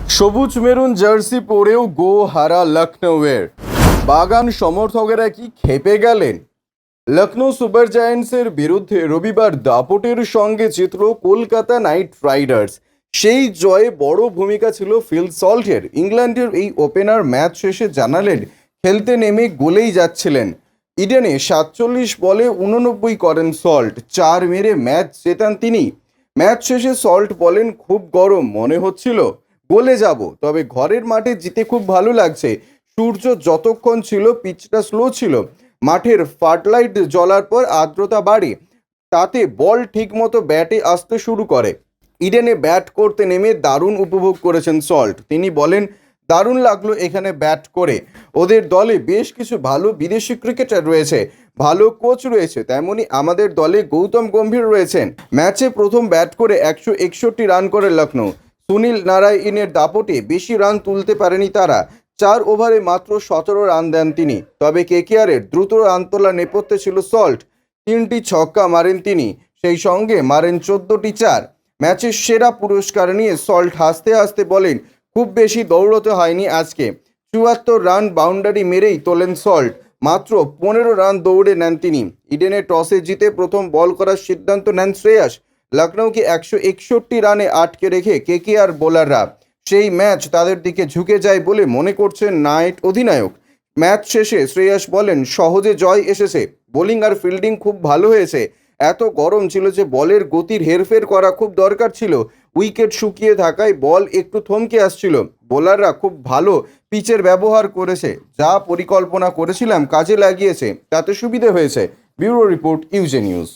সবুজ maroon jersey পরেও গো হারা লখনৌয়ের বাগান সমর্থকেরা কি খেপে গেলেন? লখনৌ সুপার জায়ান্টসের বিরুদ্ধে রবিবার দাপটের সঙ্গে জিতল কলকাতা নাইট রাইডার্স। সেই জয়ে বড় ভূমিকা ছিল ফিল সল্টের। ইংল্যান্ডের এই ওপেনার ম্যাচ শেষে জানালেন খেলতে নেমে গোলেই যাচ্ছিলেন। ইডেনে ৪৭ বলে ৮৯ করেন সল্ট, ৪ মেরে ম্যাচ জেতান তিনি। ম্যাচ শেষে সল্ট বলেন, খুব গরম মনে হচ্ছিল, গোলে যাব, তবে ঘরের মাঠে জিতে খুব ভালো লাগছে। সূর্য যতক্ষণ ছিল পিচটা স্লো ছিল, মাঠের ফার্টলাইট জ্বলার পর আর্দ্রতা বাড়ে, তাতে বল ঠিকমতো ব্যাটে আসতে শুরু করে। ইডেনে ব্যাট করতে নেমে দারুণ উপভোগ করেছেন সল্ট। তিনি বলেন, দারুণ লাগলো এখানে ব্যাট করে। ওদের দলে বেশ কিছু ভালো বিদেশি ক্রিকেটার রয়েছে, ভালো কোচ রয়েছে, তেমনি আমাদের দলে গৌতম গম্ভীর রয়েছেন। ম্যাচে প্রথম ব্যাট করে ১৬১ রান করে লখনৌ। সুনীল নারায়ণের দাপটে বেশি রান তুলতে পারেনি তারা। ৪ ওভারে মাত্র ১৭ রান দেন তিনি। তবে কেকেআরের দ্রুত রান তোলা নেপথ্যে ছিল সল্ট। ৩টি ছক্কা মারেন তিনি, সেই সঙ্গে মারেন ১৪টি চার। ম্যাচের সেরা পুরস্কার নিয়ে সল্ট হাসতে হাসতে বলেন, খুব বেশি দৌড়তে হয়নি আজকে। ৭৪ রান বাউন্ডারি মেরেই তোলেন সল্ট। মাত্র ১৫ রান দৌড়ে নেন তিনি। ইডেনে টসে জিতে প্রথম বল করার সিদ্ধান্ত নেন শ্রেয়াস। লখনৌকে ১৬১ রানে আটকে রেখে কেকেআর বোলাররা সেই ম্যাচ তাদের দিকে ঝুঁকে যায় বলে মনে করছেন নাইট অধিনায়ক। ম্যাচ শেষে শ্রেয়াস বলেন, সহজে জয় এসেছে, বোলিং আর ফিল্ডিং খুব ভালো হয়েছে। এত গরম ছিল যে বলের গতির হেরফের করা খুব দরকার ছিল। উইকেট শুকিয়ে থাকায় বল একটু থমকে আসছিল। বোলাররা খুব ভালো পিচের ব্যবহার করেছে, যা পরিকল্পনা করেছিলাম কাজে লাগিয়েছে, তাতে সুবিধে হয়েছে। ব্যুরো রিপোর্ট, ইউজে নিউজ।